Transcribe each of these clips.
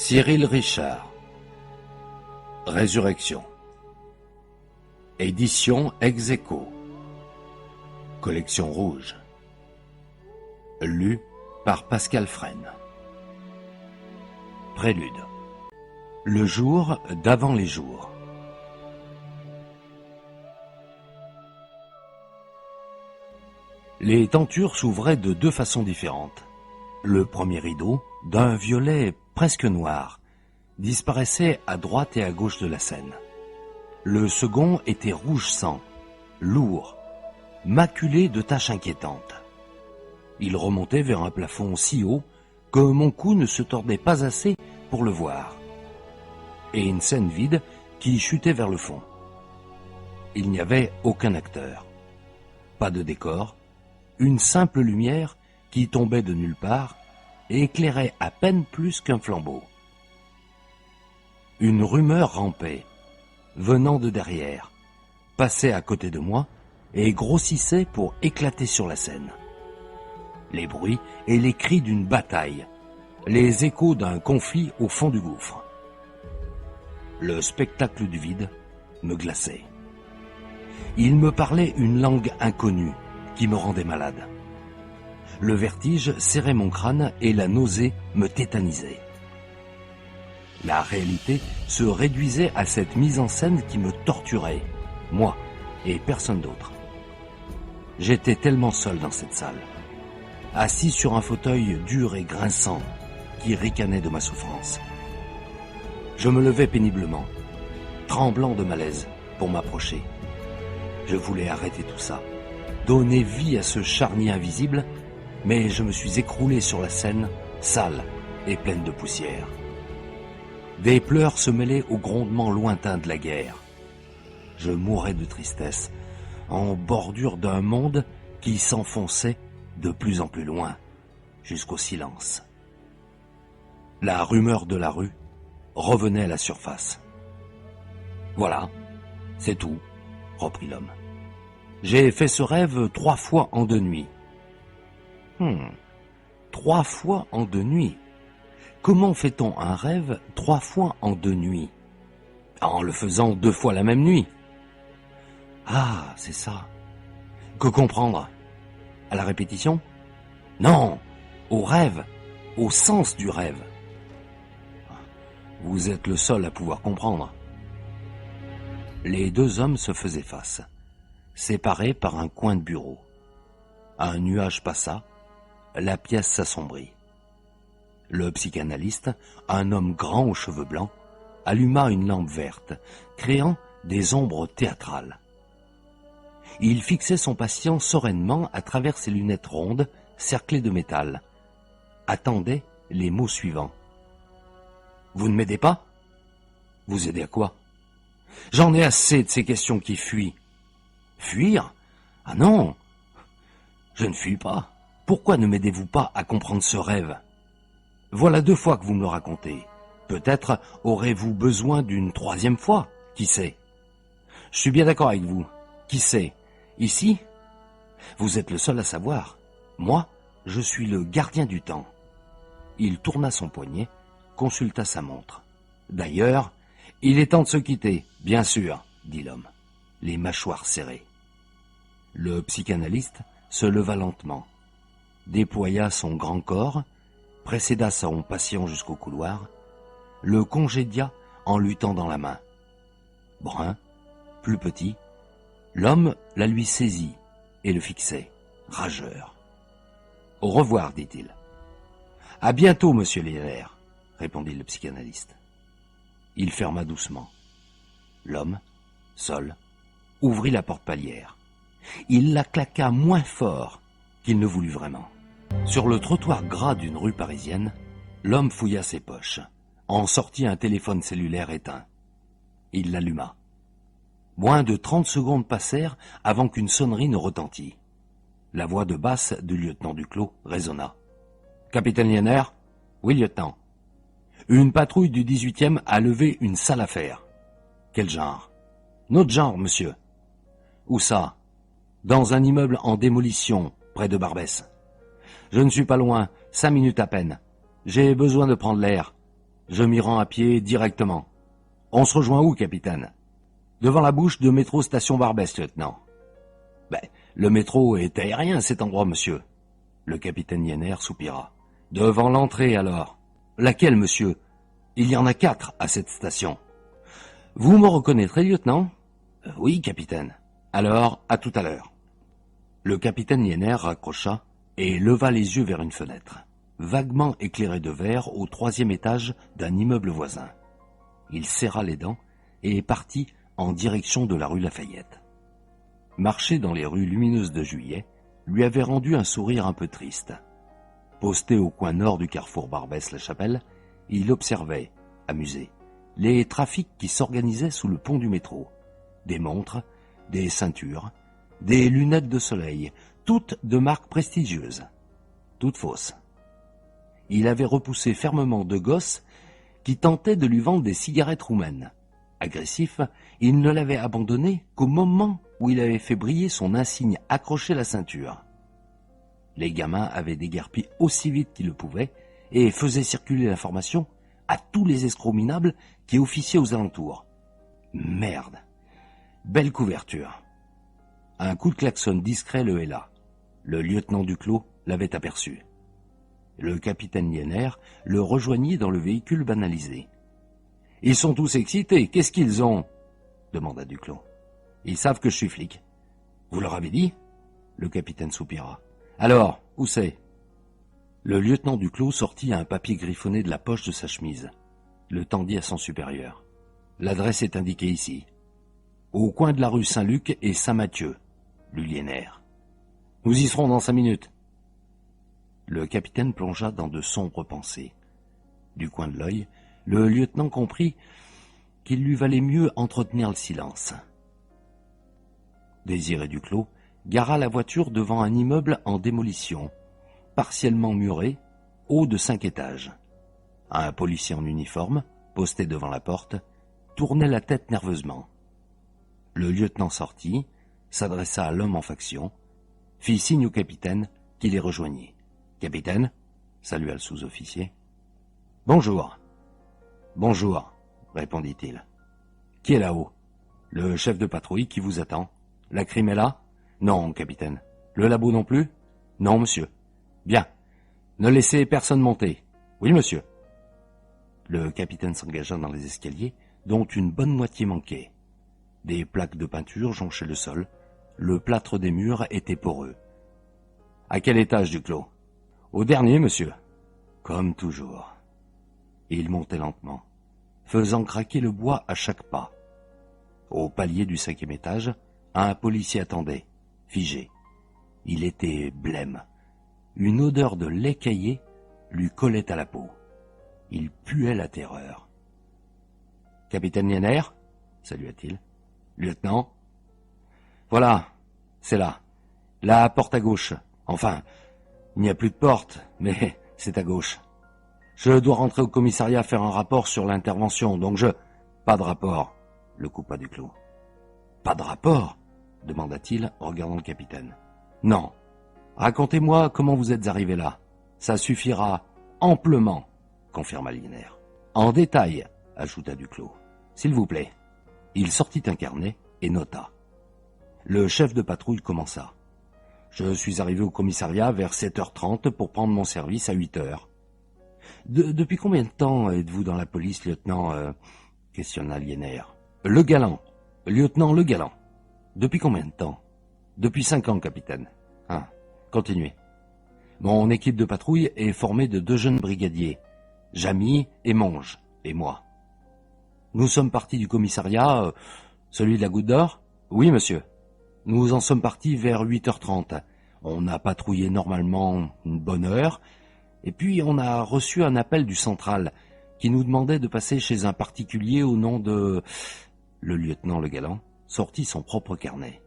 Cyril Richard. Résurrection. Édition Ex Aequo. Collection rouge. Lu par Pascal Fresne. Prélude. Le jour d'avant les jours. Les tentures s'ouvraient de deux façons différentes. Le premier rideau, d'un violet presque noir, disparaissait à droite et à gauche de la scène. Le second était rouge sang, lourd, maculé de taches inquiétantes. Il remontait vers un plafond si haut que mon cou ne se tordait pas assez pour le voir. Et une scène vide qui chutait vers le fond. Il n'y avait aucun acteur, pas de décor, une simple lumière qui tombait de nulle part et éclairait à peine plus qu'un flambeau. Une rumeur rampait, venant de derrière, passait à côté de moi et grossissait pour éclater sur la scène. Les bruits et les cris d'une bataille, les échos d'un conflit au fond du gouffre. Le spectacle du vide me glaçait. Il me parlait une langue inconnue qui me rendait malade. Le vertige serrait mon crâne et la nausée me tétanisait. La réalité se réduisait à cette mise en scène qui me torturait, moi et personne d'autre. J'étais tellement seul dans cette salle, assis sur un fauteuil dur et grinçant qui ricanait de ma souffrance. Je me levais péniblement, tremblant de malaise pour m'approcher. Je voulais arrêter tout ça, donner vie à ce charnier invisible, mais je me suis écroulé sur la scène, sale et pleine de poussière. Des pleurs se mêlaient au grondement lointain de la guerre. Je mourais de tristesse, en bordure d'un monde qui s'enfonçait de plus en plus loin, jusqu'au silence. La rumeur de la rue revenait à la surface. « Voilà, c'est tout, » reprit l'homme. « J'ai fait ce rêve 3 fois en 2 nuits. » 3 fois en 2 nuits. Comment fait-on un rêve 3 fois en 2 nuits? En le faisant 2 fois la même nuit. Ah, c'est ça. Que comprendre? À la répétition? Non, au rêve, au sens du rêve. Vous êtes le seul à pouvoir comprendre. Les 2 hommes se faisaient face, séparés par un coin de bureau. Un nuage passa, la pièce s'assombrit. Le psychanalyste, un homme grand aux cheveux blancs, alluma une lampe verte, créant des ombres théâtrales. Il fixait son patient sereinement à travers ses lunettes rondes, cerclées de métal, attendait les mots suivants. « Vous ne m'aidez pas? Vous aidez à quoi? J'en ai assez de ces questions qui fuient. » Fuir? Ah non! Je ne fuis pas. Pourquoi ne m'aidez-vous pas à comprendre ce rêve? Voilà 2 fois que vous me le racontez. Peut-être aurez-vous besoin d'une 3e fois, qui sait? Je suis bien d'accord avec vous. Qui sait? Ici? Vous êtes le seul à savoir. Moi, je suis le gardien du temps. Il tourna son poignet, consulta sa montre. D'ailleurs, il est temps de se quitter, bien sûr, dit l'homme, les mâchoires serrées. Le psychanalyste se leva lentement, déploya son grand corps, précéda son patient jusqu'au couloir, le congédia en lui tendant la main. Brun, plus petit, l'homme la lui saisit et le fixait, rageur. « Au revoir, dit-il. »« À bientôt, monsieur Léler, » répondit le psychanalyste. Il ferma doucement. L'homme, seul, ouvrit la porte palière. Il la claqua moins fort qu'il ne voulut vraiment. Sur le trottoir gras d'une rue parisienne, l'homme fouilla ses poches, en sortit un téléphone cellulaire éteint. Il l'alluma. Moins de 30 secondes passèrent avant qu'une sonnerie ne retentît. La voix de basse du lieutenant Duclos résonna. « Capitaine Liéner ? Oui, lieutenant. Une patrouille du 18e a levé une sale affaire. » « Quel genre ? » ?»« Notre genre, monsieur. »« Où ça ? » ?»« Dans un immeuble en démolition, près de Barbès. »« Je ne suis pas loin, 5 minutes à peine. J'ai besoin de prendre l'air. Je m'y rends à pied directement. On se rejoint où, capitaine? Devant la bouche de métro station Barbès, lieutenant. Ben, le métro est aérien, cet endroit, monsieur. Le capitaine Yenner soupira. Devant l'entrée, alors. Laquelle, monsieur? Il y en a 4 à cette station. Vous me reconnaîtrez, lieutenant? Oui, capitaine. Alors, à tout à l'heure. Le capitaine Yenner raccrocha et leva les yeux vers une fenêtre, vaguement éclairée de verre au 3e étage d'un immeuble voisin. Il serra les dents et partit en direction de la rue Lafayette. Marcher dans les rues lumineuses de Juillet lui avait rendu un sourire un peu triste. Posté au coin nord du carrefour Barbès-la-Chapelle, il observait, amusé, les trafics qui s'organisaient sous le pont du métro. Des montres, des ceintures, des lunettes de soleil, toutes de marques prestigieuses, toutes fausses. Il avait repoussé fermement deux gosses qui tentaient de lui vendre des cigarettes roumaines. Agressif, il ne l'avait abandonné qu'au moment où il avait fait briller son insigne accroché à la ceinture. Les gamins avaient déguerpi aussi vite qu'ils le pouvaient et faisaient circuler l'information à tous les escrocs minables qui officiaient aux alentours. Merde! Belle couverture. Un coup de klaxon discret le héla. Le lieutenant Duclos l'avait aperçu. Le capitaine Yenner le rejoignit dans le véhicule banalisé. « Ils sont tous excités, qu'est-ce qu'ils ont ?» demanda Duclos. « Ils savent que je suis flic. »« Vous leur avez dit ?» Le capitaine soupira. « Alors, où c'est ?» Le lieutenant Duclos sortit un papier griffonné de la poche de sa chemise. Le tendit à son supérieur. « L'adresse est indiquée ici. Au coin de la rue Saint-Luc et Saint-Mathieu, lut Yenner. Nous y serons dans 5 minutes. » Le capitaine plongea dans de sombres pensées. Du coin de l'œil, le lieutenant comprit qu'il lui valait mieux entretenir le silence. Désiré Duclos gara la voiture devant un immeuble en démolition, partiellement muré, haut de 5 étages. Un policier en uniforme, posté devant la porte, tournait la tête nerveusement. Le lieutenant sortit, s'adressa à l'homme en faction, fit signe au capitaine qui les rejoignit. « Capitaine » salua le sous-officier. « Bonjour. »« Bonjour, » répondit-il. « Qui est là-haut ?»« Le chef de patrouille qui vous attend. La crime est là ?»« Non, capitaine. »« Le labo non plus ?»« Non, monsieur. »« Bien. Ne laissez personne monter. »« Oui, monsieur. » Le capitaine s'engagea dans les escaliers, dont une bonne moitié manquait. Des plaques de peinture jonchaient le sol. Le plâtre des murs était poreux. « À quel étage, Duclos ?»« Au dernier, monsieur. »« Comme toujours. » Il montait lentement, faisant craquer le bois à chaque pas. Au palier du 5e étage, un policier attendait, figé. Il était blême. Une odeur de lait caillé lui collait à la peau. Il puait la terreur. « Capitaine Yenner ?» salua-t-il. « Lieutenant ?»« Voilà, c'est là. La porte à gauche. Enfin, il n'y a plus de porte, mais c'est à gauche. Je dois rentrer au commissariat faire un rapport sur l'intervention, donc je... »« Pas de rapport, » le coupa Duclos. « Pas de rapport ?» demanda-t-il en regardant le capitaine. « Non. Racontez-moi comment vous êtes arrivé là. Ça suffira amplement, » confirma Yenner. « En détail, » ajouta Duclos. « S'il vous plaît. » Il sortit un carnet et nota. Le chef de patrouille commença. « Je suis arrivé au commissariat vers 7h30 pour prendre mon service à 8h. »« Depuis combien de temps êtes-vous dans la police, lieutenant ?» questionna Yenner. « Le Galant. Lieutenant Le Galant. »« Depuis combien de temps ?»« Depuis 5 ans, capitaine. »« Ah, continuez. »« Mon équipe de patrouille est formée de 2 jeunes brigadiers, Jamy et Monge, et moi. Nous sommes partis du commissariat, celui de la Goutte d'Or ? Oui, monsieur. Nous en sommes partis vers 8h30. On a patrouillé normalement une bonne heure, et puis on a reçu un appel du central qui nous demandait de passer chez un particulier au nom de... Le lieutenant Le Galant sortit son propre carnet.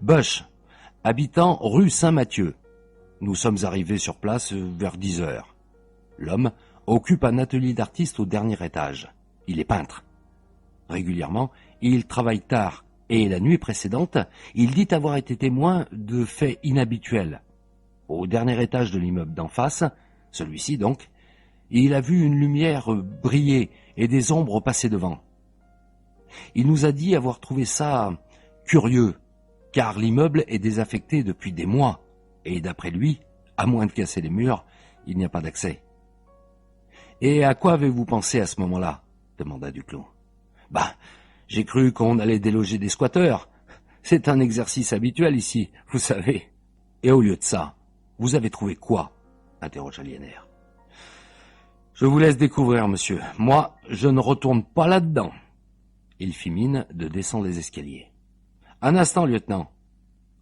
Bush, habitant rue Saint-Mathieu. Nous sommes arrivés sur place vers 10h. L'homme occupe un atelier d'artiste au dernier étage. Il est peintre. Régulièrement, il travaille tard et la nuit précédente, il dit avoir été témoin de faits inhabituels. Au dernier étage de l'immeuble d'en face, celui-ci donc, Il a vu une lumière briller et des ombres passer devant. Il nous a dit avoir trouvé ça curieux, car l'immeuble est désaffecté depuis des mois, et d'après lui, à moins de casser les murs, il n'y a pas d'accès. « Et à quoi avez-vous pensé à ce moment-là » demanda Duclos. « J'ai cru qu'on allait déloger des squatteurs. C'est un exercice habituel ici, vous savez. Et au lieu de ça, vous avez trouvé quoi » interrogea Liéner. « Je vous laisse découvrir, monsieur. Moi, je ne retourne pas là-dedans. » Il fit mine de descendre les escaliers. « Un instant, lieutenant.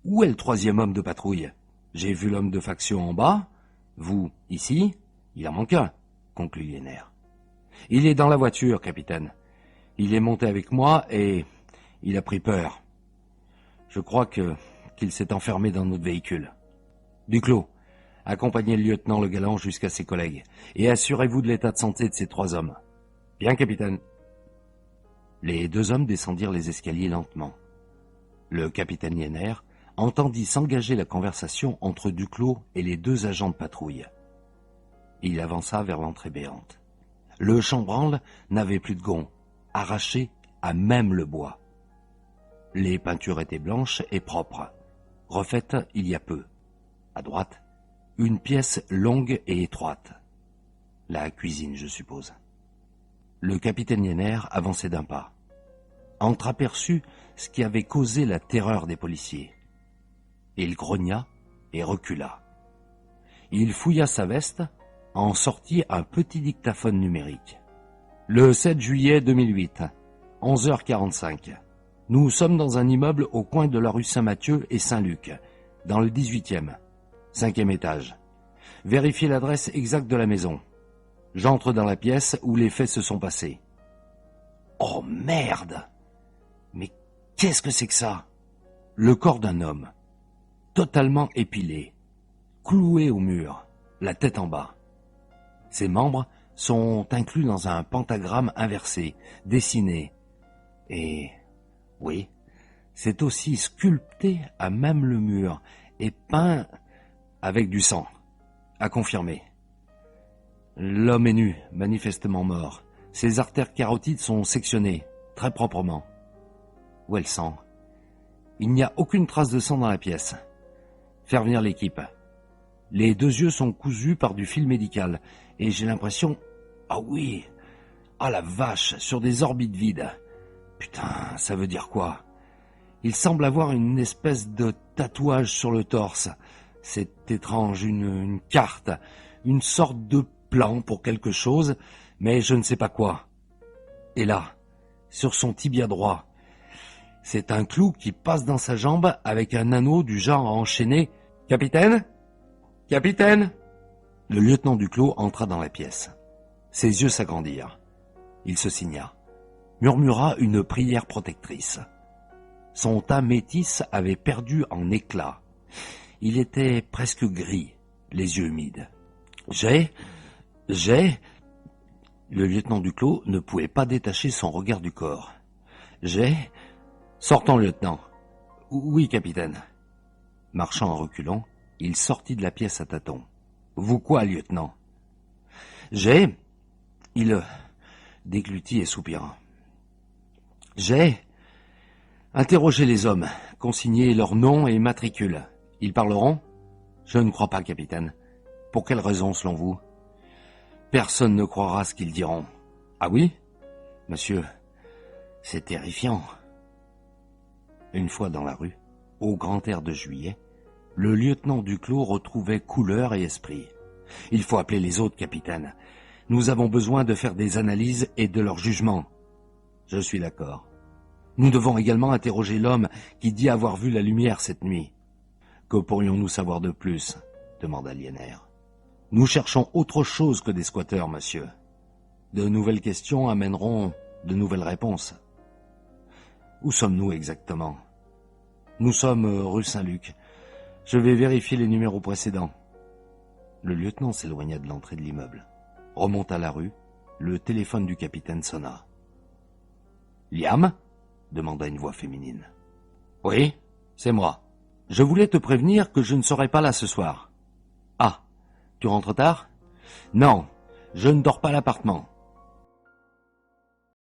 Où est le troisième homme de patrouille? J'ai vu l'homme de faction en bas. Vous, ici. Il en manque un, » conclut Liéner. « Il est dans la voiture, capitaine. Il est monté avec moi et il a pris peur. Je crois qu'il s'est enfermé dans notre véhicule. Duclos, accompagnez le lieutenant Le Galant jusqu'à ses collègues et assurez-vous de l'état de santé de ces 3 hommes. »« Bien, capitaine. » Les 2 hommes descendirent les escaliers lentement. Le capitaine Liéner entendit s'engager la conversation entre Duclos et les 2 agents de patrouille. Il avança vers l'entrée béante. Le chambranle n'avait plus de gonds, arraché à même le bois. Les peintures étaient blanches et propres, refaites il y a peu. À droite, une pièce longue et étroite. La cuisine, je suppose. Le capitaine Liéner avançait d'un pas. Entreaperçut ce qui avait causé la terreur des policiers. Il grogna et recula. Il fouilla sa veste, en sortit un petit dictaphone numérique. Le 7 juillet 2008, 11h45. Nous sommes dans un immeuble au coin de la rue Saint-Mathieu et Saint-Luc, dans le 18e, 5e étage. Vérifiez l'adresse exacte de la maison. J'entre dans la pièce où les faits se sont passés. Oh merde! Mais qu'est-ce que c'est que ça? Le corps d'un homme, totalement épilé, cloué au mur, la tête en bas. Ses membres sont inclus dans un pentagramme inversé, dessiné. Et, oui, c'est aussi sculpté à même le mur et peint avec du sang, à confirmer. L'homme est nu, manifestement mort. Ses artères carotides sont sectionnées, très proprement. Où est le sang? Il n'y a aucune trace de sang dans la pièce. Faire venir l'équipe. Les 2 yeux sont cousus par du fil médical, et j'ai l'impression... Ah oui! Ah la vache, sur des orbites vides. Putain, ça veut dire quoi? Il semble avoir une espèce de tatouage sur le torse. C'est étrange, une carte, une sorte de plan pour quelque chose, mais je ne sais pas quoi. Et là, sur son tibia droit, c'est un clou qui passe dans sa jambe avec un anneau du genre à enchaîner. « Capitaine ? Capitaine !» Le lieutenant Duclos entra dans la pièce. Ses yeux s'agrandirent. Il se signa, murmura une prière protectrice. Son teint métis avait perdu en éclat. Il était presque gris, les yeux humides. J'ai... Le lieutenant Duclos ne pouvait pas détacher son regard du corps. Sortons, lieutenant. Oui, capitaine. Marchant en reculant, il sortit de la pièce à tâtons. Vous quoi, lieutenant? Il déglutit et soupira. J'ai interrogé les hommes, consigné leurs noms et matricules. Ils parleront? Je ne crois pas, capitaine. Pour quelle raison, selon vous? Personne ne croira ce qu'ils diront. Ah oui? Monsieur, c'est terrifiant. Une fois dans la rue, au grand air de juillet, le lieutenant Duclos retrouvait couleur et esprit. Il faut appeler les autres, capitaine. Nous avons besoin de faire des analyses et de leur jugement. Je suis d'accord. Nous devons également interroger l'homme qui dit avoir vu la lumière cette nuit. Que pourrions-nous savoir de plus? Demanda Liéner. Nous cherchons autre chose que des squatteurs, monsieur. De nouvelles questions amèneront de nouvelles réponses. Où sommes-nous exactement? Nous sommes rue Saint-Luc. Je vais vérifier les numéros précédents. Le lieutenant s'éloigna de l'entrée de l'immeuble, remonta la rue, le téléphone du capitaine sonna. « Liam ?» demanda une voix féminine. « Oui, c'est moi. Je voulais te prévenir que je ne serai pas là ce soir. »« Ah, tu rentres tard ?»« Non, Je ne dors pas à l'appartement.